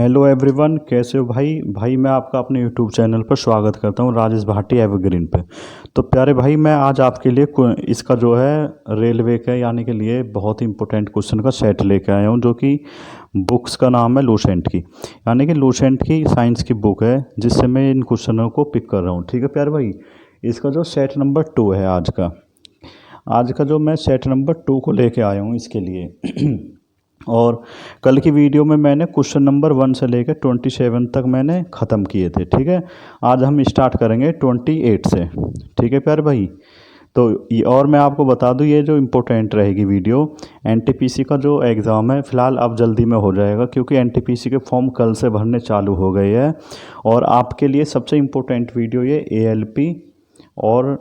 Hello everyone, कैसे हो भाई मैं आपका अपने यूट्यूब चैनल पर स्वागत करता हूं, राजेश भाटी एवरग्रीन पे। तो प्यारे भाई, मैं आज आपके लिए इसका जो है रेलवे के यानी के लिए बहुत ही इंपॉर्टेंट क्वेश्चन का सेट लेके आया हूं, जो कि बुक्स का नाम है लूसेंट की, यानी कि लूसेंट की साइंस की बुक है, जिससे मैं इन क्वेश्चनों को पिक कर रहा हूँ। ठीक है प्यारे भाई, इसका जो सेट नंबर 2 है आज का जो मैं सेट नंबर 2 को लेके आया हूँ इसके लिए और कल की वीडियो में मैंने क्वेश्चन नंबर 1 से लेकर 27 तक मैंने ख़त्म किए थे। ठीक है, आज हम स्टार्ट करेंगे 28 से। ठीक है प्यारे भाई, तो और मैं आपको बता दूं, ये जो इम्पोर्टेंट रहेगी वीडियो, एनटीपीसी का जो एग्ज़ाम है फ़िलहाल अब जल्दी में हो जाएगा, क्योंकि एनटीपीसी के फॉर्म कल से भरने चालू हो गए हैं। और आपके लिए सबसे इम्पोर्टेंट वीडियो ये एएलपी और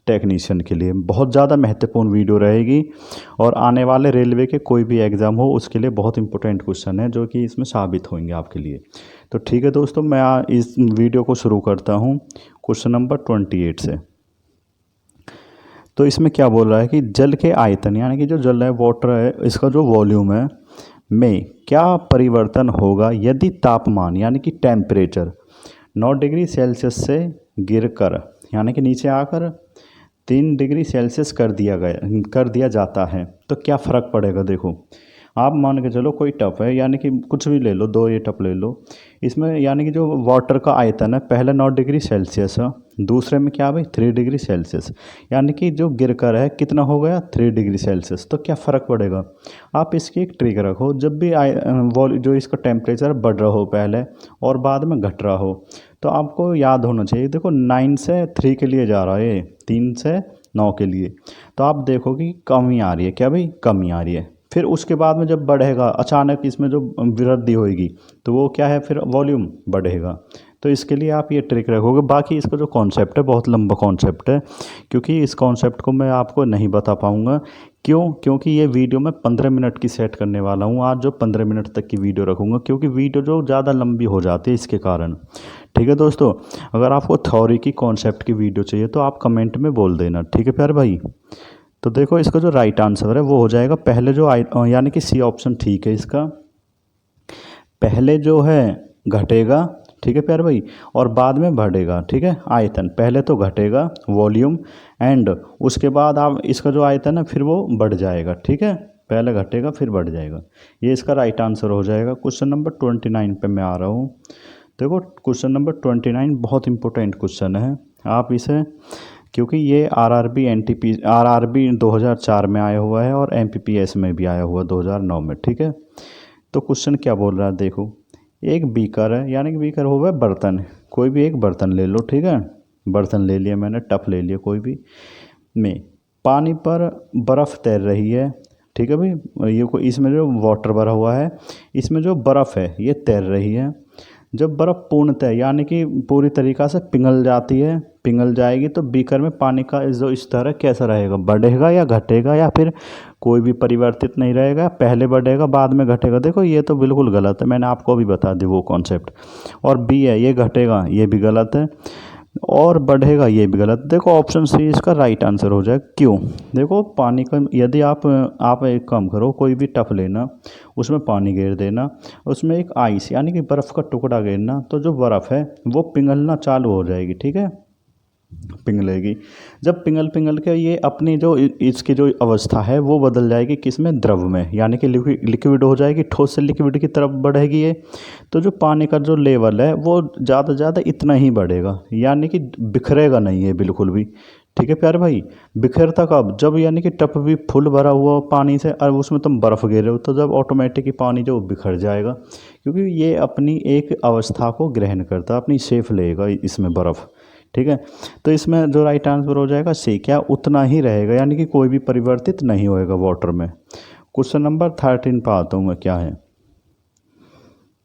टेक्नीशियन के लिए बहुत ज़्यादा महत्वपूर्ण वीडियो रहेगी, और आने वाले रेलवे के कोई भी एग्ज़ाम हो उसके लिए बहुत इंपॉर्टेंट क्वेश्चन है जो कि इसमें साबित होंगे आपके लिए। तो ठीक है दोस्तों, मैं इस वीडियो को शुरू करता हूँ क्वेश्चन नंबर 28 से। तो इसमें क्या बोल रहा है कि जल के आयतन यानी कि जो जल है, वाटर है, इसका जो वॉल्यूम है में क्या परिवर्तन होगा यदि तापमान यानी कि टेम्परेचर 9 डिग्री सेल्सियस से गिरकर यानी कि नीचे आकर 3 डिग्री सेल्सियस कर दिया जाता है, तो क्या फ़र्क पड़ेगा। देखो, आप मान के चलो कोई टप है, यानी कि कुछ भी ले लो, 2 ये टप ले लो। इसमें यानी कि जो वाटर का आयतन है, पहले 9 डिग्री सेल्सियस है, दूसरे में क्या भाई 3 डिग्री सेल्सियस, यानी कि जो गिर कर है कितना हो गया 3 डिग्री सेल्सियस। तो क्या फ़र्क पड़ेगा। आप इसकी एक ट्रिक रखो, जब भी जो इसका टेम्परेचर बढ़ रहा हो पहले और बाद में घट रहा हो, तो आपको याद होना चाहिए। देखो 9 से 3 के लिए जा रहा है, 3 से 9 के लिए, तो आप देखो कि कमी आ रही है। क्या भाई, कमी आ रही है। फिर उसके बाद में जब बढ़ेगा अचानक, इसमें जो वृद्धि होगी, तो वो क्या है, फिर वॉल्यूम बढ़ेगा। तो इसके लिए आप ये ट्रिक रखोगे। बाकी इसका जो कॉन्सेप्ट है बहुत लंबा कॉन्सेप्ट है, क्योंकि इस कॉन्सेप्ट को मैं आपको नहीं बता पाऊँगा। क्योंकि ये वीडियो मैं 15 मिनट की सेट करने वाला हूँ आज, जो 15 मिनट तक की वीडियो रखूँगा, क्योंकि वीडियो जो ज़्यादा लंबी हो जाती है इसके कारण। ठीक है दोस्तों, अगर आपको थ्योरी की कॉन्सेप्ट की वीडियो चाहिए तो आप कमेंट में बोल देना। ठीक है प्यारे भाई, तो देखो इसका जो राइट आंसर है वो हो जाएगा पहले जो यानी कि सी ऑप्शन ठीक है इसका। पहले जो है घटेगा, ठीक है प्यारे भाई, और बाद में बढ़ेगा। ठीक है, आयतन पहले तो घटेगा वॉल्यूम, एंड उसके बाद आप इसका जो आयतन है फिर वो बढ़ जाएगा। ठीक है, पहले घटेगा फिर बढ़ जाएगा। ये इसका राइट आंसर हो जाएगा। क्वेश्चन नंबर 29 पे मैं आ रहा हूँ। देखो क्वेश्चन नंबर 29 बहुत इंपॉर्टेंट क्वेश्चन है। आप इसे, क्योंकि ये आरआरबी 2004 में आया हुआ है और एमपीपीएस में भी आया हुआ 2009 में। ठीक है, तो क्वेश्चन क्या बोल रहा है, देखो एक बीकर है, यानी कि बीकर हो गया बर्तन, कोई भी एक बर्तन ले लो। ठीक है, बर्तन ले लिया मैंने, टप ले लिया कोई भी, में पानी पर बर्फ़ तैर रही है। ठीक है भाई, ये कोई इसमें जो वाटर भरा हुआ है, इसमें जो बर्फ़ है ये तैर रही है। जब बर्फ़ पूर्णतः यानी कि पूरी तरीक़ा से पिघल जाएगी, तो बीकर में पानी का जो स्तर है कैसा रहेगा, बढ़ेगा या घटेगा, या फिर कोई भी परिवर्तित नहीं रहेगा, पहले बढ़ेगा बाद में घटेगा। देखो ये तो बिल्कुल गलत है, मैंने आपको अभी बता दी वो कॉन्सेप्ट। और बी है, ये घटेगा, ये भी गलत है, और बढ़ेगा, ये भी गलत। देखो ऑप्शन सी इसका राइट आंसर हो जाए। क्यों, देखो पानी का, यदि आप एक काम करो, कोई भी टप लेना, उसमें पानी गेर देना, उसमें एक आइस यानी कि बर्फ़ का टुकड़ा गेरना, तो जो बर्फ़ है वो पिघलना चालू हो जाएगी। ठीक है, पिघलेगी। जब पिघल के ये अपनी जो इसकी जो अवस्था है वो बदल जाएगी, किसमें, द्रव में, यानी कि लिक्विड हो जाएगी, ठोस से लिक्विड की तरफ बढ़ेगी ये। तो जो पानी का जो लेवल है वो ज़्यादा से ज़्यादा इतना ही बढ़ेगा, यानी कि बिखरेगा नहीं है बिल्कुल भी। ठीक है प्यारे भाई, बिखरता कब, जब यानी कि टप भी फुल भरा हुआ पानी से और उसमें तुम बर्फ़ गिर रहे हो, तो जब ऑटोमेटिक ही पानी जो बिखर जाएगा, क्योंकि ये अपनी एक अवस्था को ग्रहण करता है, अपनी शेप लेगा इसमें बर्फ़। ठीक है, तो इसमें जो राइट आंसर हो जाएगा सी, क्या उतना ही रहेगा, यानी कि कोई भी परिवर्तित नहीं होएगा वाटर में। क्वेश्चन नंबर 13 पर आता हूँ मैं, क्या है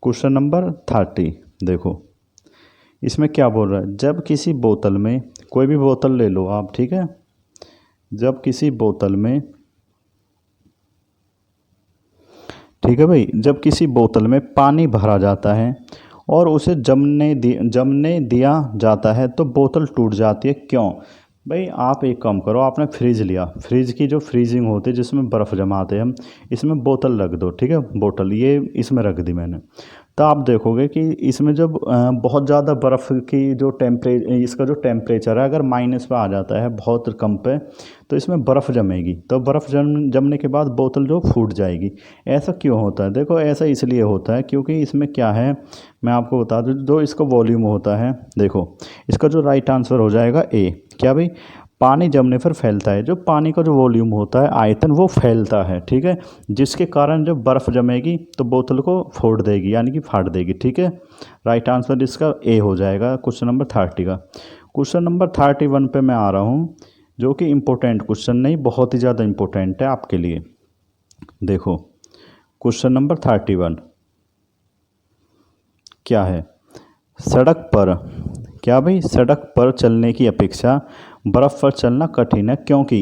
क्वेश्चन नंबर 30। देखो इसमें क्या बोल रहा है, जब किसी बोतल में, कोई भी बोतल ले लो आप, ठीक है, जब किसी बोतल में, ठीक है भाई, जब किसी बोतल में पानी भरा जाता है और उसे जमने दिया जाता है, तो बोतल टूट जाती है। क्यों, भाई आप एक काम करो, आपने फ्रिज लिया, फ्रिज की जो फ्रीजिंग होती है जिसमें बर्फ़ जमाते हैं हम, इसमें बोतल रख दो, ठीक है, बोतल ये इसमें रख दी मैंने। तो आप देखोगे कि इसमें जब बहुत ज़्यादा बर्फ़ की जो इसका जो टेम्परेचर है अगर माइनस पे आ जाता है बहुत कम पे, तो इसमें बर्फ़ जमेगी, तो बर्फ़ जमने के बाद बोतल जो फूट जाएगी। ऐसा क्यों होता है? देखो ऐसा इसलिए होता है क्योंकि इसमें क्या है, मैं आपको बता दूँ, जो इसका वॉल्यूम होता है, देखो इसका जो राइट आंसर हो जाएगा ए। क्या भाई? पानी जमने पर फैलता है, जो पानी का जो वॉल्यूम होता है, आयतन, वो फैलता है, ठीक है, जिसके कारण जब बर्फ़ जमेगी तो बोतल को फोड़ देगी, यानी कि फाड़ देगी, ठीक है। राइट आंसर इसका ए हो जाएगा क्वेश्चन नंबर 30 का। क्वेश्चन नंबर 31 पे मैं आ रहा हूँ, जो कि इम्पोर्टेंट क्वेश्चन नहीं, बहुत ही ज़्यादा इम्पोर्टेंट है आपके लिए। देखो क्वेश्चन नंबर 31 क्या है? सड़क पर, क्या भाई, सड़क पर चलने की अपेक्षा बर्फ़ पर चलना कठिन है, क्योंकि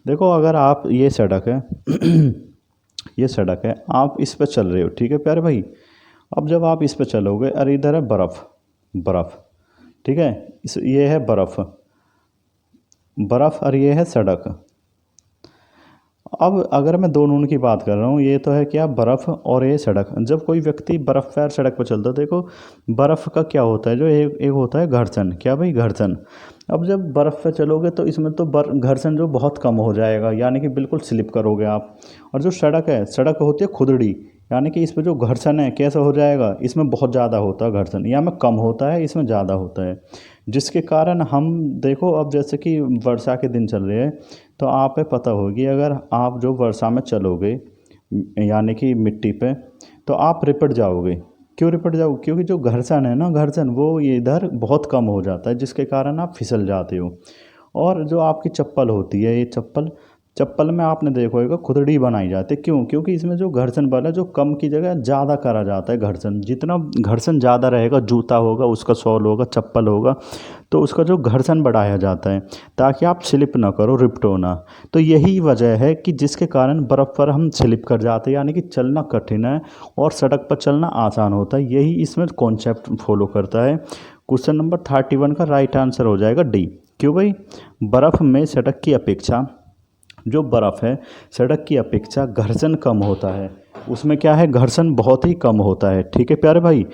देखो अगर आप, ये सड़क है ये सड़क है, आप इस पर चल रहे हो, ठीक है प्यारे भाई। अब जब आप इस पर चलोगे, अरे इधर है बर्फ़, बर्फ़, ठीक है, इस ये है बर्फ़, बर्फ़, और ये है सड़क। अब अगर मैं दोनों की बात कर रहा हूँ, ये तो है क्या, बर्फ़, और ये सड़क। जब कोई व्यक्ति बर्फ़ पर सड़क पर चलता है, देखो बर्फ़ का क्या होता है, जो एक एक होता है घर्षण, क्या भाई, घर्षण। अब जब बर्फ़ पे चलोगे तो इसमें तो घर्षण जो बहुत कम हो जाएगा, यानी कि बिल्कुल स्लिप करोगे आप। और जो सड़क है, सड़क होती है खुदड़ी, यानी कि इस पे जो घर्षण है कैसा हो जाएगा, इसमें बहुत ज़्यादा होता है घर्षण, या में कम होता है, इसमें ज़्यादा होता है, जिसके कारण हम, देखो अब जैसे कि वर्षा के दिन चल रहे हैं, तो आप पे पता होगी, अगर आप जो वर्षा में चलोगे यानी कि मिट्टी पे, तो आप रिपट जाओगे। क्यों रिपट जाओगे? क्योंकि जो घर्षण है ना, घर्षण वो ये इधर बहुत कम हो जाता है, जिसके कारण आप फिसल जाते हो। और जो आपकी चप्पल होती है, ये चप्पल, चप्पल में आपने देखा होगा खुदड़ी बनाई जाती है, क्यों? क्योंकि इसमें जो घर्षण बल है, जो कम की जगह ज़्यादा करा जाता है घर्षण। जितना घर्षण ज़्यादा रहेगा, जूता होगा, उसका सॉल होगा, चप्पल होगा, तो उसका जो घर्षण बढ़ाया जाता है, ताकि आप स्लिप ना करो, रिपटो ना। तो यही वजह है कि जिसके कारण बर्फ़ पर हम स्लिप कर जाते हैं, यानी कि चलना कठिन है और सड़क पर चलना आसान होता है। यही इसमें कॉन्सेप्ट फॉलो करता है। क्वेश्चन नंबर 31 का राइट आंसर हो जाएगा डी। क्यों भाई? बर्फ़ में सड़क की अपेक्षा, जो बर्फ़ है सड़क की अपेक्षा घर्षण कम होता है, उसमें क्या है, घर्षण बहुत ही कम होता है, ठीक है प्यारे भाई।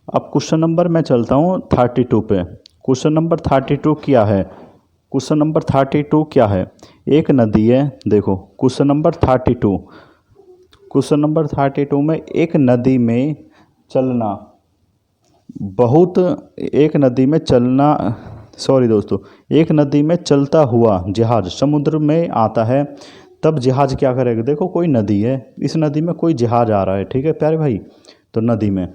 अब क्वेश्चन नंबर मैं चलता हूँ 32 पे। क्वेश्चन नंबर 32 क्या है? क्वेश्चन नंबर 32 क्या है? एक नदी है, देखो क्वेश्चन नंबर 32, क्वेश्चन नंबर 32 में एक नदी में चलना बहुत, एक नदी में चलना, सॉरी दोस्तों, एक नदी में चलता हुआ जहाज समुद्र में आता है, तब जहाज क्या करेगा? देखो कोई नदी है, इस नदी में कोई जहाज आ रहा है, ठीक है प्यारे भाई, तो नदी में,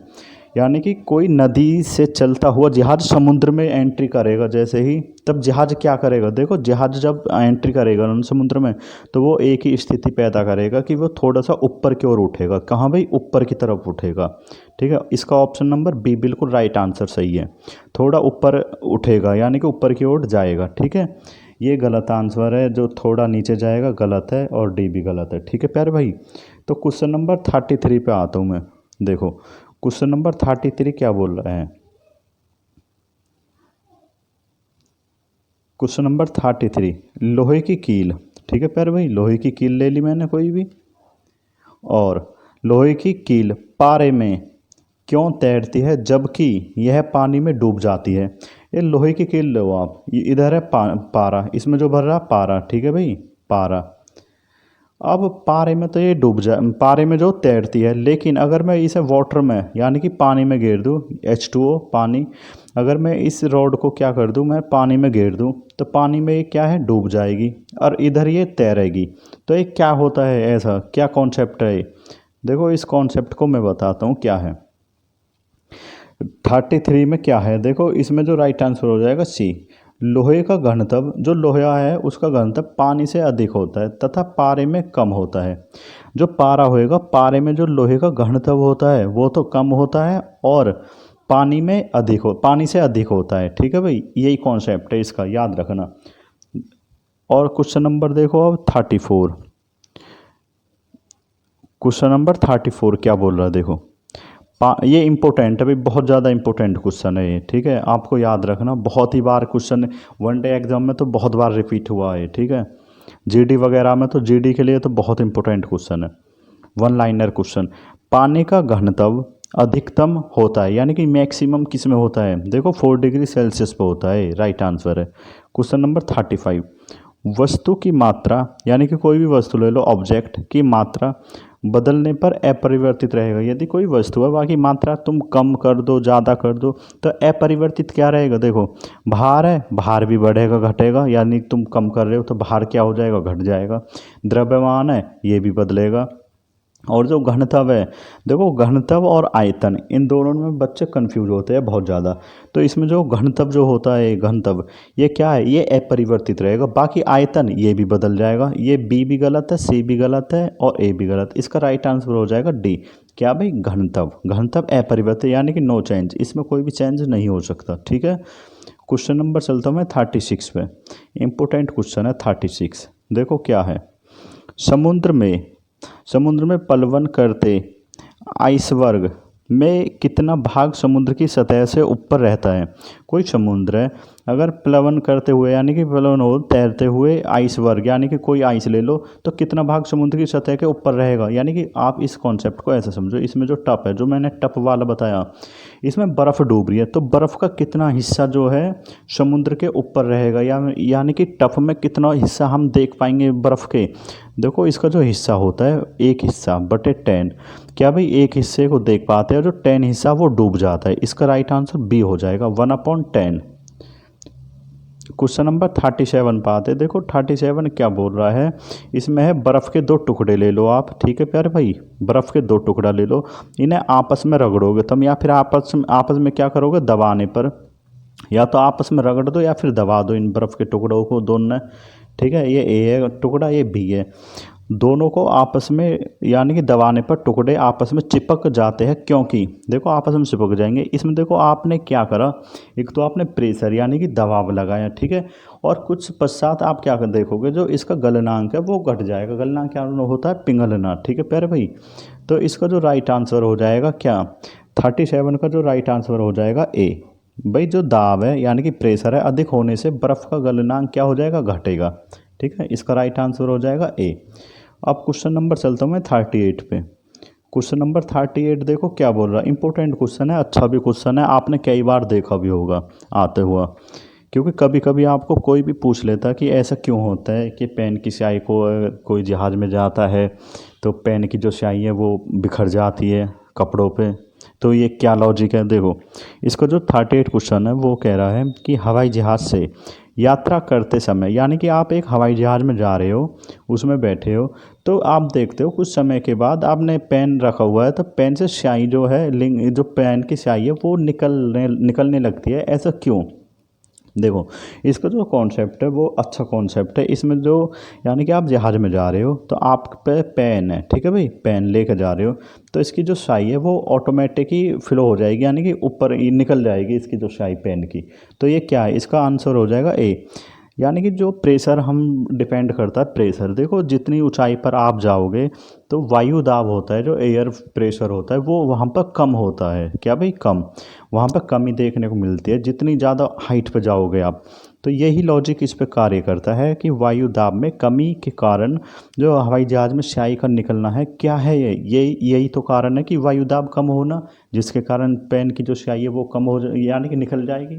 यानी कि कोई नदी से चलता हुआ जहाज समुद्र में एंट्री करेगा जैसे ही, तब जहाज क्या करेगा? देखो जहाज जब एंट्री करेगा ना समुद्र में, तो वो एक ही स्थिति पैदा करेगा कि वो थोड़ा सा ऊपर की ओर उठेगा। कहाँ भाई? ऊपर की तरफ उठेगा, ठीक है। इसका ऑप्शन नंबर बी बिल्कुल राइट आंसर सही है, थोड़ा ऊपर उठेगा, यानी कि ऊपर की ओर जाएगा, ठीक है। ये गलत आंसर है, जो थोड़ा नीचे जाएगा गलत है, और डी भी गलत है, ठीक है प्यारे भाई। तो क्वेश्चन नंबर 33 पे आता हूँ मैं। देखो क्वेश्चन नंबर 33 क्या बोल रहा है? क्वेश्चन नंबर 33, लोहे की कील, ठीक है प्यारे भाई, लोहे की कील ले ली मैंने कोई भी, और लोहे की कील पारे में क्यों तैरती है जबकि यह पानी में डूब जाती है? ये लोहे की कील लो आप, ये इधर है पारा, इसमें जो भर रहा पारा, ठीक है भाई, पारा। अब पारे में तो ये डूब जा, पारे में जो तैरती है, लेकिन अगर मैं इसे वाटर में यानी कि पानी में घेर दूँ, H2O पानी, अगर मैं इस रॉड को क्या कर दूँ, मैं पानी में घेर दूँ, तो पानी में ये क्या है, डूब जाएगी, और इधर ये तैरेगी। तो ये क्या होता है, ऐसा क्या कॉन्सेप्ट है? देखो इस कॉन्सेप्ट को मैं बताता हूँ क्या है। 33 में क्या है, देखो इसमें जो राइट आंसर हो जाएगा सी। लोहे का घनत्व, जो लोहा है उसका घनत्व पानी से अधिक होता है तथा पारे में कम होता है। जो पारा होएगा, पारे में जो लोहे का घनत्व होता है वो तो कम होता है, और पानी में अधिक हो, पानी से अधिक होता है, ठीक है भाई, यही कॉन्सेप्ट है इसका, याद रखना। और क्वेश्चन नंबर देखो अब 34, क्वेश्चन नंबर 34 क्या बोल रहा है? देखो ये इम्पोर्टेंट है भाई, बहुत ज़्यादा इम्पोर्टेंट क्वेश्चन है ये, ठीक है, आपको याद रखना, बहुत ही बार क्वेश्चन वन डे एग्जाम में तो बहुत बार रिपीट हुआ है, ठीक है। जीडी वगैरह में तो जीडी के लिए तो बहुत इंपॉर्टेंट क्वेश्चन है, वन लाइनर क्वेश्चन। पानी का घनत्व अधिकतम होता है यानी कि मैक्सिमम किस में होता है, देखो 4 डिग्री सेल्सियस पे होता है, राइट आंसर है। क्वेश्चन नंबर 35, वस्तु की मात्रा यानी कि कोई भी वस्तु ले लो, ऑब्जेक्ट की मात्रा बदलने पर अपरिवर्तित रहेगा। यदि कोई वस्तु है बाकी मात्रा तुम कम कर दो ज़्यादा कर दो तो अपरिवर्तित क्या रहेगा, देखो भार है, भार भी बढ़ेगा घटेगा, यानी तुम कम कर रहे हो तो भार क्या हो जाएगा, घट जाएगा। द्रव्यमान है ये भी बदलेगा। और जो घनत्व है, देखो घनत्व और आयतन इन दोनों में बच्चे कंफ्यूज होते हैं बहुत ज़्यादा। तो इसमें जो घनत्व जो होता है, घनत्व ये क्या है, ये अपरिवर्तित रहेगा। बाकी आयतन ये भी बदल जाएगा। ये बी भी गलत है, सी भी गलत है और ए भी गलत। इसका राइट आंसर हो जाएगा डी। क्या भाई, घनत्व। घनत्व अपरिवर्तित यानी कि नो चेंज, इसमें कोई भी चेंज नहीं हो सकता, ठीक है। क्वेश्चन नंबर चलता हूँ मैं 36 पे, इंपॉर्टेंट क्वेश्चन है 36। देखो क्या है, समुद्र में प्लवन करते आइसबर्ग में कितना भाग समुद्र की सतह से ऊपर रहता है। कोई समुद्र है, अगर प्लवन करते हुए यानी कि प्लवन हो तैरते हुए आइसबर्ग यानी कि कोई आइस ले लो तो कितना भाग समुद्र की सतह के ऊपर रहेगा। यानी कि आप इस कॉन्सेप्ट को ऐसे समझो, इसमें जो टप है, जो मैंने टप वाला बताया, इसमें बर्फ़ डूब रही है तो बर्फ़ का कितना हिस्सा जो है समुद्र के ऊपर रहेगा, यानी कि टप में कितना हिस्सा हम देख पाएंगे बर्फ़ के। देखो इसका जो हिस्सा होता है, एक हिस्सा बटे 10, क्या भाई एक हिस्से को देख पाते हैं, जो 10 हिस्सा वो डूब जाता है। इसका राइट आंसर बी हो जाएगा, 1/10। क्वेश्चन नंबर 37 पाते, देखो 37 क्या बोल रहा है, इसमें है बर्फ़ के 2 टुकड़े ले लो आप, ठीक है प्यारे भाई, बर्फ़ के 2 टुकड़ा ले लो, इन्हें आपस में रगड़ोगे तुम या फिर आपस में क्या करोगे, दबाने पर, या तो आपस में रगड़ दो या फिर दबा दो इन बर्फ़ के टुकड़ों को दोनों, ठीक है। ये ए है टुकड़ा, ये बी है, दोनों को आपस में यानी कि दबाने पर टुकड़े आपस में चिपक जाते हैं, क्योंकि देखो आपस में चिपक जाएंगे। इसमें देखो आपने क्या करा, एक तो आपने प्रेशर यानी कि दबाव लगाया, ठीक है, और कुछ पश्चात आप क्या कर देखोगे, जो इसका गलनांक है वो घट जाएगा। गलनांक क्या होता है, पिघलना, ठीक है प्यारे भाई। तो इसका जो राइट आंसर हो जाएगा क्या, 37 का जो राइट आंसर हो जाएगा ए। भाई जो दाब है यानी कि प्रेशर है, अधिक होने से बर्फ़ का गलनांक क्या हो जाएगा, घटेगा, ठीक है। इसका राइट आंसर हो जाएगा ए। अब क्वेश्चन नंबर चलता हूँ मैं 38 पे। क्वेश्चन नंबर 38 देखो क्या बोल रहा है, इंपॉर्टेंट क्वेश्चन है, अच्छा भी क्वेश्चन है, आपने कई बार देखा भी होगा आते हुआ, क्योंकि कभी कभी आपको कोई भी पूछ लेता है कि ऐसा क्यों होता है कि पेन की स्याही को कोई जहाज़ में जाता है तो पेन की जो स्याही है वो बिखर जाती है कपड़ों पे, तो ये क्या लॉजिक है। देखो इसका जो 38 क्वेश्चन है वो कह रहा है कि हवाई जहाज़ से यात्रा करते समय, यानी कि आप एक हवाई जहाज़ में जा रहे हो, उसमें बैठे हो, तो आप देखते हो कुछ समय के बाद आपने पेन रखा हुआ है तो पेन से स्याही जो है, जो पेन की स्याही है वो निकलने लगती है, ऐसा क्यों। देखो इसका जो कॉन्सेप्ट है वो अच्छा कॉन्सेप्ट है। इसमें जो यानी कि आप जहाज़ में जा रहे हो तो आप पे पेन है, ठीक है भाई, पेन लेकर जा रहे हो तो इसकी जो स्याही है वो ऑटोमेटिक ही फ्लो हो जाएगी, यानी कि ऊपर निकल जाएगी इसकी जो स्याही पेन की। तो ये क्या है, इसका आंसर हो जाएगा ए। यानी कि जो प्रेशर हम डिपेंड करता है, प्रेशर देखो जितनी ऊंचाई पर आप जाओगे तो वायु दाब होता है, जो एयर प्रेशर होता है वो वहाँ पर कम होता है, क्या भाई, कम, वहाँ पर कमी देखने को मिलती है जितनी ज़्यादा हाइट पर जाओगे आप। तो यही लॉजिक इस पर कार्य करता है कि वायु दाब में कमी के कारण जो हवाई जहाज़ में स्याही का निकलना है, क्या है ये यही तो कारण है कि वायु दाब कम होना, जिसके कारण पेन की जो स्याही है वो कम हो यानी कि निकल जाएगी,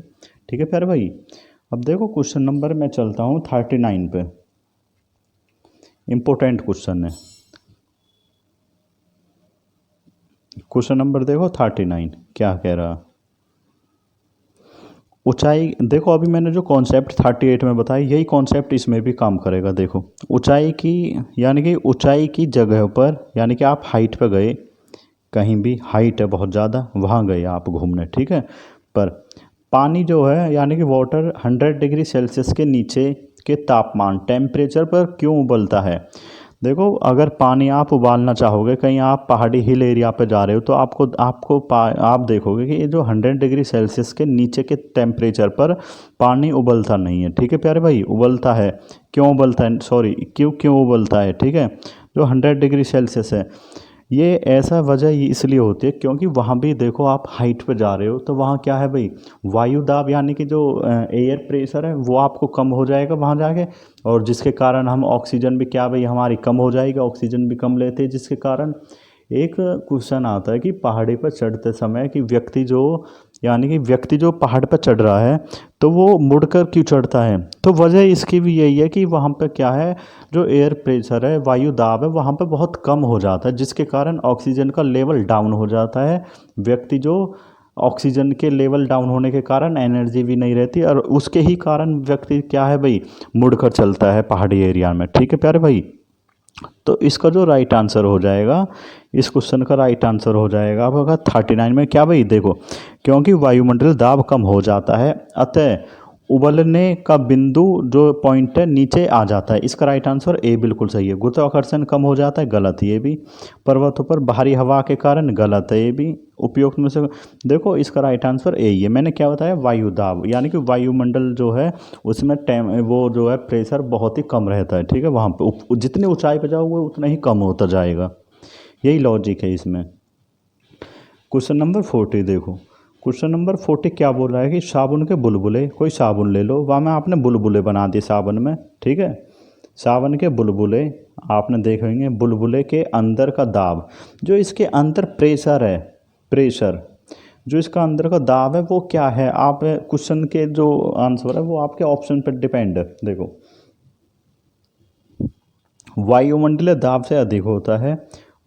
ठीक है प्यारे भाई। अब देखो क्वेश्चन नंबर मैं चलता हूँ 39 पे, इम्पोर्टेंट क्वेश्चन है। क्वेश्चन नंबर देखो 39 क्या कह रहा, ऊंचाई, देखो अभी मैंने जो कॉन्सेप्ट 38 में बताया यही कॉन्सेप्ट इसमें भी काम करेगा। देखो ऊंचाई की यानी कि ऊंचाई की जगह पर, यानी कि आप हाइट पर गए, कहीं भी हाइट है बहुत ज़्यादा, वहाँ गए आप घूमने, ठीक है, पर पानी जो है यानी कि वाटर 100 डिग्री सेल्सियस के नीचे के तापमान टेम्परेचर पर क्यों उबलता है। देखो अगर पानी आप उबालना चाहोगे, कहीं आप पहाड़ी हिल एरिया पे जा रहे हो तो आप देखोगे कि ये जो 100 डिग्री सेल्सियस के नीचे के टेम्परेचर पर पानी उबलता नहीं है, ठीक है प्यारे भाई, उबलता है। क्यों उबलता है, सॉरी क्यों उबलता है, ठीक है, जो 100 डिग्री सेल्सियस है ये ऐसा वजह इसलिए होती है क्योंकि वहाँ भी देखो आप हाइट पे जा रहे हो तो वहाँ क्या है भाई, वायु दाब यानी कि जो एयर प्रेशर है वो आपको कम हो जाएगा वहाँ जाके, और जिसके कारण हम ऑक्सीजन भी क्या भाई हमारी कम हो जाएगी, ऑक्सीजन भी कम लेते हैं, जिसके कारण एक क्वेश्चन आता है कि पहाड़ी पर चढ़ते समय कि व्यक्ति जो यानी कि व्यक्ति जो पहाड़ पर चढ़ रहा है तो वो मुड़कर क्यों चढ़ता है, तो वजह इसकी भी यही है कि वहाँ पे क्या है, जो एयर प्रेशर है वायु दाब है वहाँ पे बहुत कम हो जाता है, जिसके कारण ऑक्सीजन का लेवल डाउन हो जाता है। व्यक्ति जो ऑक्सीजन के लेवल डाउन होने के कारण एनर्जी भी नहीं रहती, और उसके ही कारण व्यक्ति क्या है भाई मुड़कर चलता है पहाड़ी एरिया में। ठीक है प्यारे भाई, तो इसका जो राइट आंसर हो जाएगा, इस क्वेश्चन का राइट आंसर हो जाएगा आपका 39 में। क्या भाई देखो, क्योंकि वायुमंडल दाब कम हो जाता है अतः उबलने का बिंदु जो पॉइंट है नीचे आ जाता है। इसका राइट आंसर ए बिल्कुल सही है। गुरुत्वाकर्षण कम हो जाता है, गलत ये भी। पर्वतों पर भारी हवा के कारण, गलत है ये भी। उपयुक्त में से देखो इसका राइट आंसर ए ही है। मैंने क्या बताया, वायु दाब यानी कि वायुमंडल जो है उसमें वो जो है प्रेशर बहुत ही कम रहता है। ठीक है, वहाँ पे जितनी ऊंचाई पे जाओगे उतना ही कम होता जाएगा, यही लॉजिक है इसमें। क्वेश्चन नंबर 40 देखो, क्वेश्चन नंबर 40 क्या बोल रहा है कि साबुन के बुलबुले, कोई साबुन ले लो, वहाँ में आपने बुलबुले बना दिए साबुन में। ठीक है, साबुन के बुलबुले आपने देखे होंगे, बुलबुले के अंदर का दाब, जो इसके अंदर प्रेशर है, प्रेशर जो इसका अंदर का दाब है वो क्या है, आप क्वेश्चन के जो आंसर है वो आपके ऑप्शन पर डिपेंड है। देखो वायुमंडलीय दाब से अधिक होता है,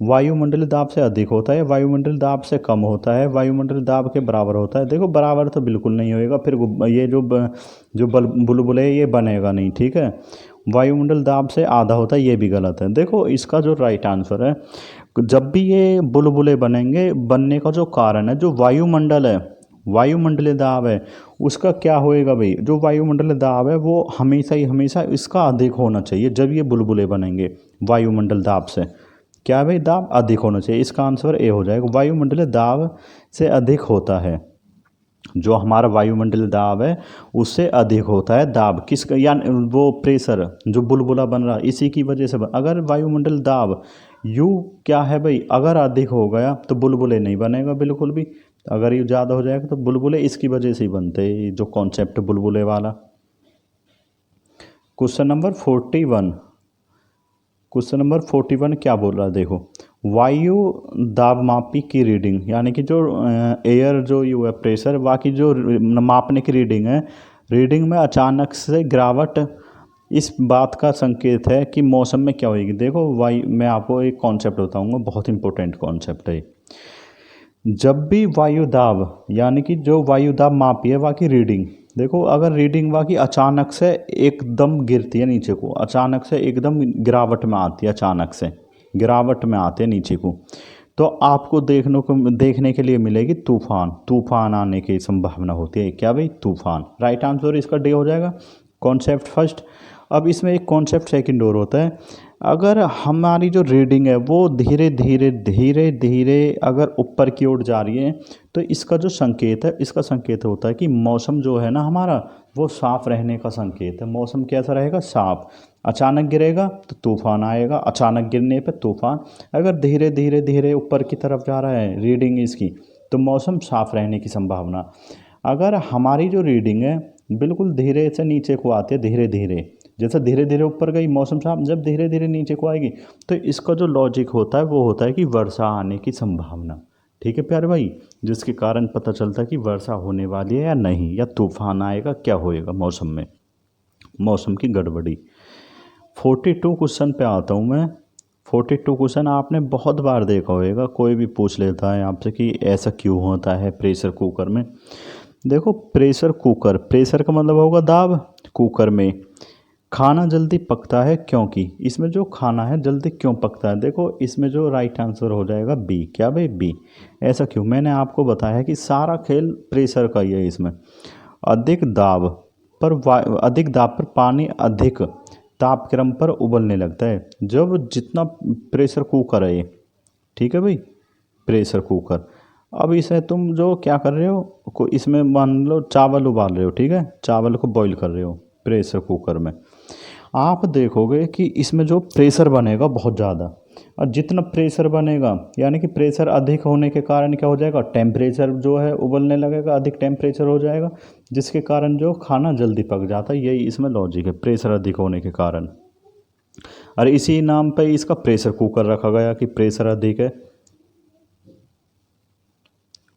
वायुमंडलीय दाब से अधिक होता है, वायुमंडलीय दाब से कम होता है, वायुमंडलीय दाब के बराबर होता है। देखो बराबर तो बिल्कुल नहीं होएगा, फिर ये जो बुलबुले है ये बनेगा नहीं। ठीक है, वायुमंडल दाब से आधा होता है, ये भी गलत है। देखो इसका जो राइट आंसर है, जब भी ये बुलबुले बनेंगे, बनने का जो कारण है, जो वायुमंडल है, वायुमंडलीय दाब है, उसका क्या होएगा भाई, जो वायुमंडलीय दाब है वो हमेशा ही हमेशा इसका अधिक होना चाहिए जब ये बुलबुले बनेंगे वायुमंडल दाब से। क्या है भाई, दाब अधिक होना चाहिए। इसका आंसर ए हो जाएगा, वायुमंडलीय दाब से अधिक होता है, जो हमारा वायुमंडलीय दाब है उससे अधिक होता है दाब किसका, यानी वो प्रेशर जो बुलबुला बन रहा है इसी की वजह से अगर वायुमंडल दाब यू क्या है भाई, अगर अधिक हो गया तो बुलबुले नहीं बनेगा बिल्कुल भी, अगर ये ज़्यादा हो जाएगा तो बुलबुले इसकी वजह से ही बनते हैं, जो कॉन्सेप्ट बुलबुले वाला। क्वेश्चन नंबर 41, क्वेश्चन नंबर 41 क्या बोल रहा है देखो, वायु दाब मापी की रीडिंग, यानी कि जो एयर जो यू है प्रेशर बाकी जो मापने की रीडिंग है, रीडिंग में अचानक से गिरावट इस बात का संकेत है कि मौसम में क्या होगी। देखो मैं आपको एक कॉन्सेप्ट बताऊंगा, बहुत इंपॉर्टेंट कॉन्सेप्ट है। जब भी वायु दाब यानी कि जो वायु दाब मापी है वहाँ की रीडिंग, देखो अगर रीडिंग वहाँ की अचानक से एकदम गिरती है नीचे को, अचानक से एकदम गिरावट में आती है, अचानक से गिरावट में आते हैं नीचे को, तो आपको देखने के लिए मिलेगी तूफान, तूफान आने की संभावना होती है। क्या भाई, तूफान। राइट आंसर इसका डी हो जाएगा, कॉन्सेप्ट फर्स्ट। अब इसमें एक कॉन्सेप्ट सेकंड और होता है, अगर हमारी जो रीडिंग है वो धीरे धीरे धीरे धीरे अगर ऊपर की ओर जा रही है तो इसका जो संकेत है, इसका संकेत होता है कि मौसम जो है ना हमारा वो साफ़ रहने का संकेत है। मौसम कैसा रहेगा, साफ। अचानक गिरेगा तो तूफान आएगा, अचानक गिरने पे तूफान। अगर धीरे धीरे धीरे ऊपर की तरफ जा रहा है रीडिंग इसकी, तो मौसम साफ़ रहने की संभावना। अगर हमारी जो रीडिंग है बिल्कुल धीरे से नीचे को आती है, धीरे धीरे, जैसे धीरे धीरे ऊपर गई मौसम साफ, जब धीरे धीरे नीचे को आएगी तो इसका जो लॉजिक होता है वो होता है कि वर्षा आने की संभावना। ठीक है प्यारे भाई, जिसके कारण पता चलता है कि वर्षा होने वाली है या नहीं, या तूफान आएगा, क्या होएगा मौसम में, मौसम की गड़बड़ी। 42 क्वेश्चन पे आता हूँ मैं। 42 क्वेश्चन आपने बहुत बार देखा होगा, कोई भी पूछ लेता है आपसे कि ऐसा क्यों होता है प्रेशर कुकर में। देखो प्रेशर कुकर, प्रेशर का मतलब होगा दाब, कुकर में खाना जल्दी पकता है क्योंकि, इसमें जो खाना है जल्दी क्यों पकता है, देखो इसमें जो राइट आंसर हो जाएगा बी। क्या भाई, बी। ऐसा क्यों, मैंने आपको बताया कि सारा खेल प्रेशर का ही है। इसमें अधिक दाब अधिक दाब पर पानी अधिक तापक्रम पर उबलने लगता है, जब जितना प्रेशर कुकर है ये। ठीक है भाई, प्रेशर कुकर। अब इसे तुम जो क्या कर रहे हो, इसमें मान लो चावल उबाल रहे हो, ठीक है, चावल को बॉईल कर रहे हो प्रेशर कुकर में, आप देखोगे कि इसमें जो प्रेशर बनेगा बहुत ज़्यादा, और जितना प्रेशर बनेगा यानी कि प्रेशर अधिक होने के कारण क्या हो जाएगा, टेम्परेचर जो है उबलने लगेगा, अधिक टेम्परेचर हो जाएगा, जिसके कारण जो खाना जल्दी पक जाता है। यही इसमें लॉजिक है, प्रेशर अधिक होने के कारण। और इसी नाम पे इसका प्रेशर कुकर रखा गया कि प्रेशर अधिक है।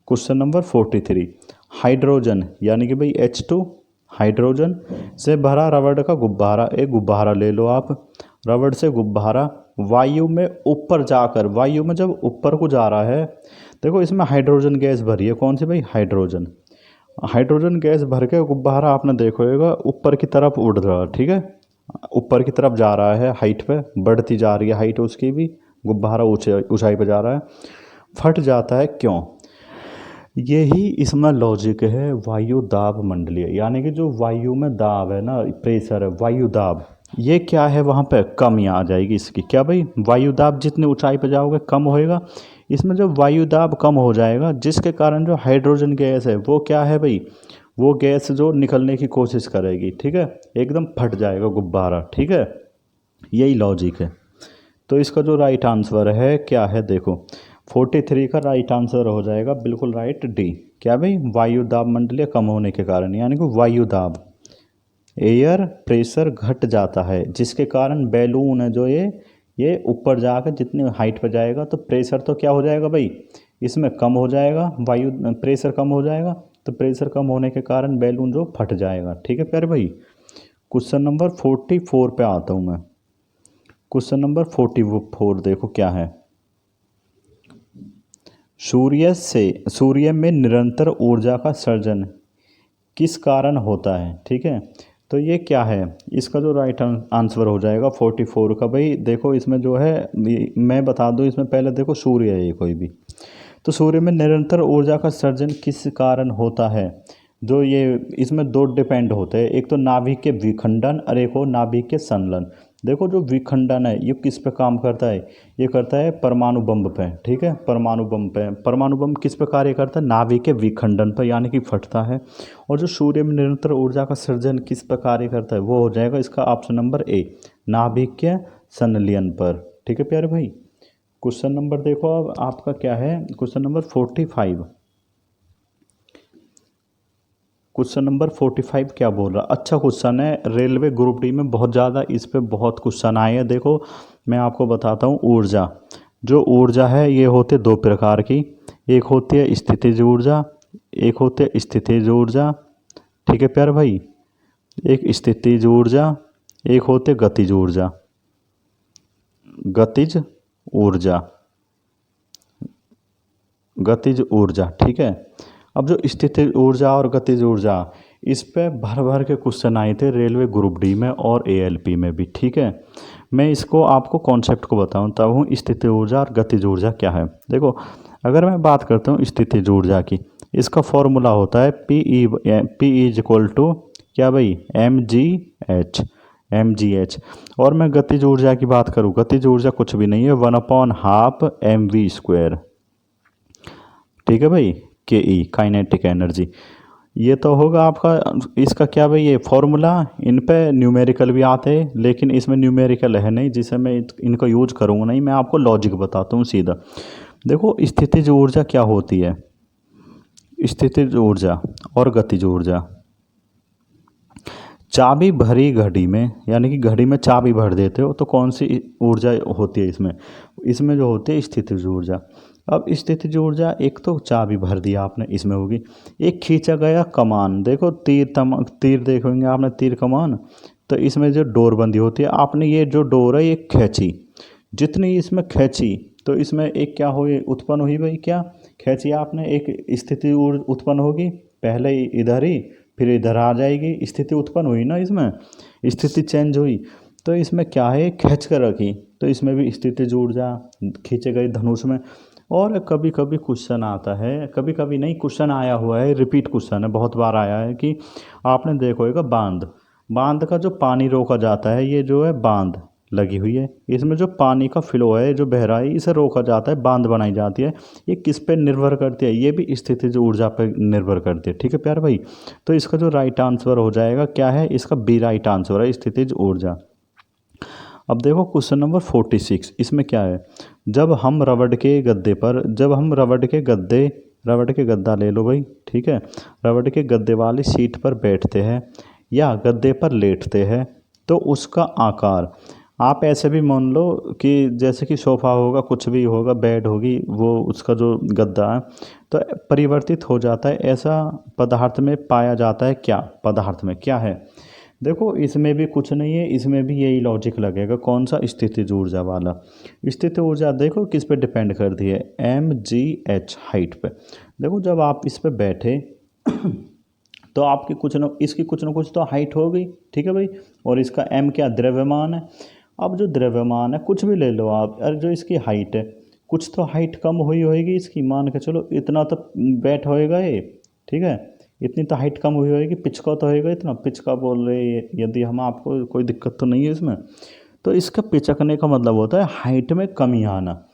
क्वेश्चन नंबर 43, हाइड्रोजन यानी कि भाई H2 हाइड्रोजन से भरा रबड़ का गुब्बारा, एक गुब्बारा ले लो आप, रबड़ से गुब्बारा वायु में ऊपर जाकर, वायु में जब ऊपर को जा रहा है, देखो इसमें हाइड्रोजन गैस भरी है, कौन सी भाई, हाइड्रोजन। हाइड्रोजन गैस भर के गुब्बारा आपने देखो होगा ऊपर की तरफ उड़ रहा है, ठीक है, ऊपर की तरफ जा रहा है, हाइट पे बढ़ती जा रही है हाइट उसकी भी, गुब्बारा ऊंचाई पे जा रहा है, फट जाता है, क्यों? यही इसमें लॉजिक है, वायु दाब मंडलीय, यानी कि जो वायु में दाब है ना, प्रेशर है, वायु दाब, ये क्या है, वहाँ पे कमी आ जाएगी इसकी। क्या भाई, वायु दाब जितनी ऊंचाई पे जाओगे कम होएगा, इसमें जो वायु दाब कम हो जाएगा, जिसके कारण जो हाइड्रोजन गैस है वो क्या है भाई, वो गैस जो निकलने की कोशिश करेगी, ठीक है, एकदम फट जाएगा गुब्बारा, ठीक है, यही लॉजिक है। तो इसका जो राइट आंसर है क्या है, देखो 43 का राइट आंसर हो जाएगा बिल्कुल राइट, डी। क्या भाई, वायु दाब मंडलीय कम होने के कारण, यानी कि वायु दाब, एयर प्रेशर घट जाता है, जिसके कारण बैलून है जो ये ऊपर जाकर जितनी हाइट पर जाएगा तो प्रेशर तो क्या हो जाएगा भाई, इसमें कम हो जाएगा, वायु प्रेशर कम हो जाएगा, तो प्रेशर कम होने के कारण बैलून जो फट जाएगा, ठीक है प्यारे भाई। क्वेश्चन नंबर 44 पे आता हूँ मैं। क्वेश्चन नंबर 44 देखो क्या है, सूर्य में निरंतर ऊर्जा का सृजन किस कारण होता है, ठीक है, तो ये क्या है, इसका जो राइट आंसर हो जाएगा 44 का भाई, देखो इसमें जो है, मैं बता दूं इसमें पहले, देखो सूर्य है ये कोई भी, तो सूर्य में निरंतर ऊर्जा का सृजन किस कारण होता है, जो ये इसमें दो डिपेंड होते हैं, एक तो नाभिक के विखंडन और एक हो नाभिक के संलयन। देखो जो विखंडन है ये किस पे काम करता है, ये करता है परमाणु बम पे, ठीक है, परमाणु बम पे, परमाणु बम किस पे कार्य करता है, नाभिक के विखंडन पर, यानी कि फटता है। और जो सूर्य में निरंतर ऊर्जा का सृजन किस पर कार्य करता है, वो हो जाएगा इसका ऑप्शन नंबर ए, नाभिक के संलयन पर, ठीक है प्यारे भाई। क्वेश्चन नंबर देखो अब आपका क्या है, क्वेश्चन नंबर 45। क्वेश्चन नंबर 45 क्या बोल रहा, अच्छा क्वेश्चन है, रेलवे ग्रुप डी में बहुत ज़्यादा इस पे बहुत क्वेश्चन आए हैं। देखो मैं आपको बताता हूँ, ऊर्जा, जो ऊर्जा है ये होती है दो प्रकार की, एक होती है स्थितिज ऊर्जा, एक होती है स्थितिज ऊर्जा, ठीक है प्यारे भाई, एक स्थितिज ऊर्जा, एक होती है गतिज ऊर्जा, गतिज ऊर्जा, गतिज ऊर्जा, ठीक है। अब जो स्थितिज ऊर्जा और गतिज ऊर्जा, इस पे भर भर के क्वेश्चन आए थे रेलवे ग्रुप डी में और एएलपी में भी, ठीक है। मैं इसको आपको कॉन्सेप्ट को बताऊं तब हूँ, स्थितिज ऊर्जा और गतिज ऊर्जा क्या है। देखो अगर मैं बात करता हूँ स्थितिज ऊर्जा की, इसका फॉर्मूला होता है पी इज इक्वल टू क्या भाई, एम जी एच। और मैं गतिज ऊर्जा की बात करूँ, गतिज ऊर्जा कुछ भी नहीं है, 1/2 mv², ठीक है भाई, के ई काइनेटिक एनर्जी। ये तो होगा आपका इसका क्या भाई, ये फॉर्मूला, इन पे न्यूमेरिकल भी आते हैं, लेकिन इसमें न्यूमेरिकल है नहीं जिसे मैं इनको यूज करूँगा नहीं, मैं आपको लॉजिक बताता हूँ सीधा। देखो स्थितिज ऊर्जा क्या होती है, स्थितिज ऊर्जा और गतिज ऊर्जा, चाबी भरी घड़ी में, यानी कि घड़ी में चाबी भर देते हो तो कौन सी ऊर्जा होती है इसमें, इसमें जो होती है स्थितिज ऊर्जा। अब स्थितिज ऊर्जा, एक तो चाबी भर दिया आपने इसमें होगी, एक खींचा गया कमान, देखो तीर देखेंगे आपने, तीर कमान, तो इसमें जो डोर बंदी होती है, आपने ये जो डोर है ये खींची, जितनी इसमें खींची तो इसमें एक क्या हुई, उत्पन्न हुई भाई, क्या खींची आपने, एक स्थिति उत्पन्न होगी, पहले इधर ही फिर इधर आ जाएगी, स्थिति उत्पन्न हुई ना, इसमें स्थिति चेंज हुई, तो इसमें क्या है, खींच कर रखी, तो इसमें भी स्थितिज ऊर्जा खींचे गई धनुष में। और कभी कभी क्वेश्चन आता है, कभी कभी नहीं, क्वेश्चन आया हुआ है, रिपीट क्वेश्चन है, बहुत बार आया है कि आपने देखो होगा बांध का जो पानी रोका जाता है, ये जो है बांध लगी हुई है, इसमें जो पानी का फ्लो है जो बह रहा है इसे रोका जाता है, बांध बनाई जाती है, ये किस पे निर्भर करती है, ये भी स्थितिज ऊर्जा पर निर्भर करती है, ठीक है प्यारे भाई। तो इसका जो राइट आंसर हो जाएगा क्या है, इसका बी राइट आंसर है, स्थितिज ऊर्जा। अब देखो क्वेश्चन नंबर 46, इसमें क्या है, जब हम रबड़ के गद्दा ले लो भाई, ठीक है, रबड़ के गद्दे वाली सीट पर बैठते हैं या गद्दे पर लेटते हैं तो उसका आकार, आप ऐसे भी मान लो कि जैसे कि सोफ़ा होगा, कुछ भी होगा, बेड होगी, वो उसका जो गद्दा है तो परिवर्तित हो जाता है, ऐसा पदार्थ में पाया जाता है, क्या पदार्थ में क्या है। देखो इसमें भी कुछ नहीं है, इसमें भी यही लॉजिक लगेगा, कौन सा, स्थितिज ऊर्जा वाला। स्थिति ऊर्जा देखो किस पे डिपेंड करती है, mgh हाइट पे। देखो जब आप इस पे बैठे तो आपकी इसकी कुछ ना कुछ तो हाइट हो गई, ठीक है भाई, और इसका m क्या, द्रव्यमान है। अब जो द्रव्यमान है, कुछ भी ले लो आप, और जो इसकी हाइट है, कुछ तो हाइट कम हुई होगी इसकी, मान के चलो इतना तो बैठ होएगा ये, ठीक है, इतनी तो हाइट कम हुई होगी, पिच का तो होएगा इतना, पिच का बोल रहे हैं यदि हम, आपको कोई दिक्कत तो नहीं है इसमें। तो इसका पिचकने का मतलब होता है हाइट में कमी आना।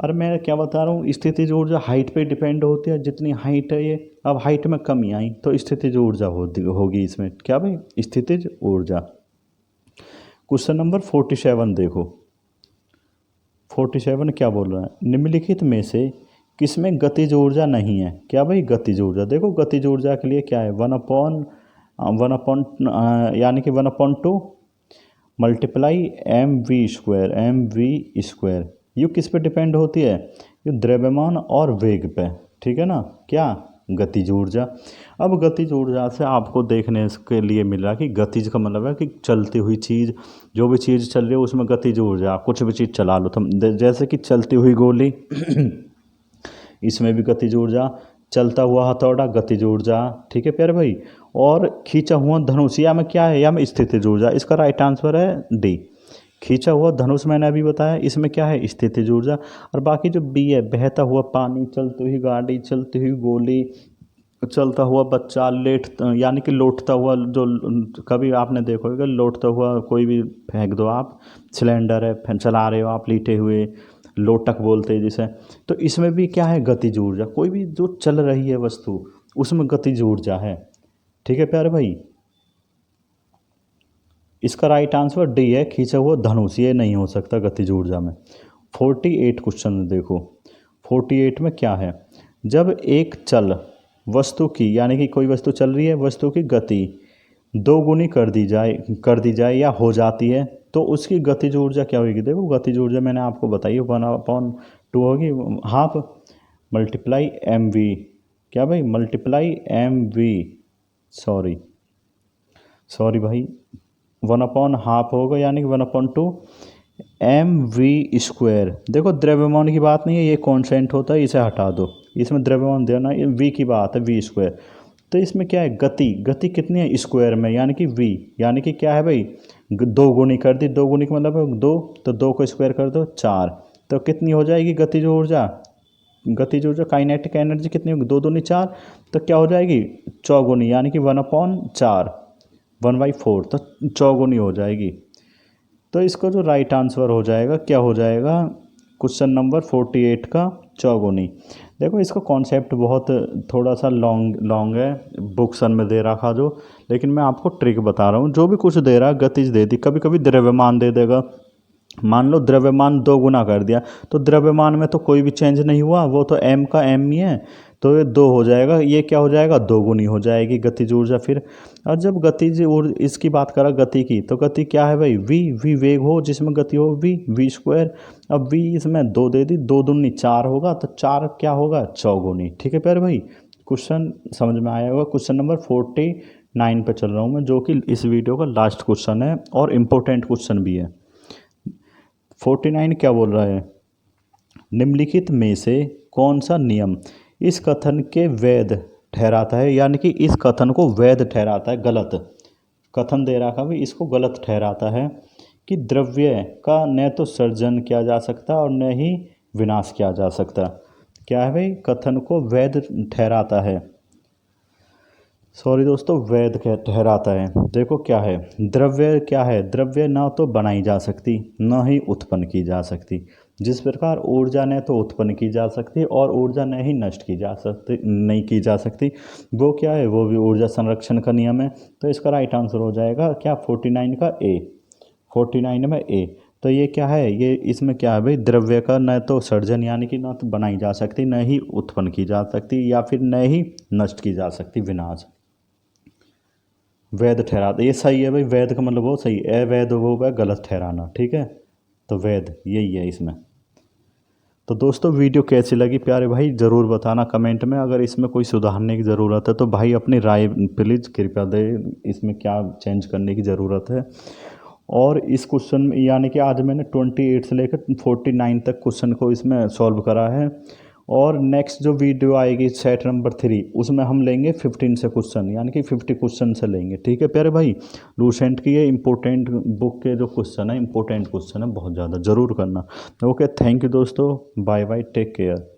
और मैं क्या बता रहा हूँ, स्थितिज ऊर्जा हाइट पे डिपेंड होती है, जितनी हाइट है ये, अब हाइट में कमी आई तो स्थितिज ऊर्जा होगी इसमें, क्या भाई, स्थितिज ऊर्जा। क्वेश्चन नंबर 47 देखो, 47 क्या बोल रहा है, निम्नलिखित में से किसमें गतिज ऊर्जा नहीं है, क्या भाई, गतिज ऊर्जा। देखो गतिज ऊर्जा के लिए क्या है, वन अपॉन यानी कि 1/2 मल्टीप्लाई mv², ये किस पे डिपेंड होती है, ये द्रव्यमान और वेग पे, ठीक है ना, क्या, गतिज ऊर्जा। अब गतिज ऊर्जा से आपको देखने के लिए मिल रहा है कि गतिज का मतलब है कि चलती हुई चीज़, जो भी चीज़ चल रही है उसमें गतिज ऊर्जा, कुछ भी चीज़ चला लो तुम, जैसे कि चलती हुई गोली इसमें भी गतिज ऊर्जा, चलता हुआ हथौड़ा गतिज ऊर्जा, ठीक है प्यारे भाई, और खींचा हुआ धनुष या में क्या है, या में स्थितिज ऊर्जा, इसका राइट आंसर है डी। खींचा हुआ धनुष मैंने अभी बताया, इसमें क्या है, स्थितिज ऊर्जा। और बाकी जो बी है, बहता हुआ पानी, चलती हुई गाड़ी, चलती हुई गोली, चलता हुआ बच्चा, यानी कि लौटता हुआ, जो कभी आपने देखा होगा लौटता हुआ कोई भी फेंक दो आप, सिलेंडर है, फैन चला रहे हो आप लेटे हुए, लोटक बोलते हैं जिसे। तो इसमें भी क्या है, गतिज ऊर्जा, कोई भी जो चल रही है वस्तु उसमें गतिज ऊर्जा है, ठीक है प्यारे भाई। इसका राइट आंसर डी है, खींचा हुआ धनुष, ये नहीं हो सकता गतिज ऊर्जा में। 48 क्वेश्चन देखो, 48 में क्या है, जब एक चल वस्तु की, यानी कि कोई वस्तु चल रही है, वस्तु की गति दोगुनी कर दी जाए या हो जाती है तो उसकी गतिज ऊर्जा क्या होगी। देखो गतिज ऊर्जा मैंने आपको बताई, 1/2 होगी, हाफ मल्टीप्लाई mv, क्या भाई, मल्टीप्लाई mv, सॉरी भाई, 1/2 होगा, यानी कि 1/2 mv²। देखो द्रव्यमान की बात नहीं है, ये कॉन्स्टेंट होता है, इसे हटा दो, इसमें द्रव्यमान देना, ये v की बात है, v²। तो इसमें क्या है, गति कितनी है स्क्वायर में, यानी कि v, यानी कि क्या है भाई, दो गुनी कर दी, दो गुनी का मतलब है दो, तो दो को स्क्वायर कर दो 4, तो कितनी हो जाएगी गतिज ऊर्जा, काइनेटिक एनर्जी कितनी होगी, 2 दूनी 4, तो क्या हो जाएगी, चौगुनी, यानी कि 1/4, 1/4, तो चौगुनी हो जाएगी। तो इसका जो राइट आंसर हो जाएगा, क्या हो जाएगा, क्वेश्चन नंबर 48 का चौगुनी। देखो इसका कॉन्सेप्ट बहुत थोड़ा सा लॉन्ग है, बुक्सन में दे रखा जो, लेकिन मैं आपको ट्रिक बता रहा हूँ, जो भी कुछ दे रहा है गतिज दे दी, कभी कभी द्रव्यमान दे देगा, मान लो द्रव्यमान 2 गुना कर दिया, तो द्रव्यमान में तो कोई भी चेंज नहीं हुआ, वो तो m का m ही है, तो ये 2 हो जाएगा, ये क्या हो जाएगा, दोगुनी हो जाएगी गतिज ऊर्जा फिर। और जब गतिज ऊर्जा इसकी बात करा गति की, तो गति क्या है भाई, v वेग हो जिसमें गति हो v²। अब v इसमें 2 दे दी, 2 दूनी 4 होगा, तो 4 क्या होगा, चौगुनी, ठीक है प्यारे भाई। क्वेश्चन समझ में आया होगा। क्वेश्चन नंबर 49 पे चल रहा हूँ मैं, जो कि इस वीडियो का लास्ट क्वेश्चन है और इम्पोर्टेंट क्वेश्चन भी है। 49 क्या बोल रहा है, निम्नलिखित में से कौन सा नियम इस कथन के वैध ठहराता है, यानी कि इस कथन को वैध ठहराता है, गलत कथन दे रखा भी, इसको गलत ठहराता है कि द्रव्य का न तो सृजन किया जा सकता और न ही विनाश किया जा सकता। क्या है भाई, कथन को वैध ठहराता है, सॉरी दोस्तों, वैध ठहराता है। देखो क्या है, द्रव्य क्या है, द्रव्य ना तो बनाई जा सकती ना ही उत्पन्न की जा सकती, जिस प्रकार ऊर्जा न तो उत्पन्न की जा सकती और ऊर्जा न ही नष्ट की जा सकती, नहीं की जा सकती, वो क्या है, वो भी ऊर्जा संरक्षण का नियम है। तो इसका राइट आंसर हो जाएगा क्या, 49 का ए, 49 में ए। तो ये क्या है, ये इसमें क्या है भाई, द्रव्य का न तो सर्जन यानी कि न तो बनाई जा सकती, न ही उत्पन्न की जा सकती, या फिर न ही नष्ट की जा सकती, विनाश। वैध ठहराता, ये सही है भाई, वैध का मतलब वो सही, अवैध वो है गलत ठहराना, ठीक है। तो वैध यही है इसमें। तो दोस्तों वीडियो कैसी लगी प्यारे भाई ज़रूर बताना कमेंट में। अगर इसमें कोई सुधारने की ज़रूरत है तो भाई अपनी राय प्लीज़ कृपया दे, इसमें क्या चेंज करने की ज़रूरत है। और इस क्वेश्चन में यानी कि आज मैंने 28 से लेकर 49 तक क्वेश्चन को इसमें सॉल्व करा है। और नेक्स्ट जो वीडियो आएगी सेट नंबर 3, उसमें हम लेंगे 15 से क्वेश्चन, यानी कि 50 क्वेश्चन से लेंगे, ठीक है प्यारे भाई। लूसेंट की ये इंपॉर्टेंट बुक के जो क्वेश्चन है, इंपॉर्टेंट क्वेश्चन है बहुत ज़्यादा, ज़रूर करना। ओके, थैंक यू दोस्तों, बाय बाय, टेक केयर।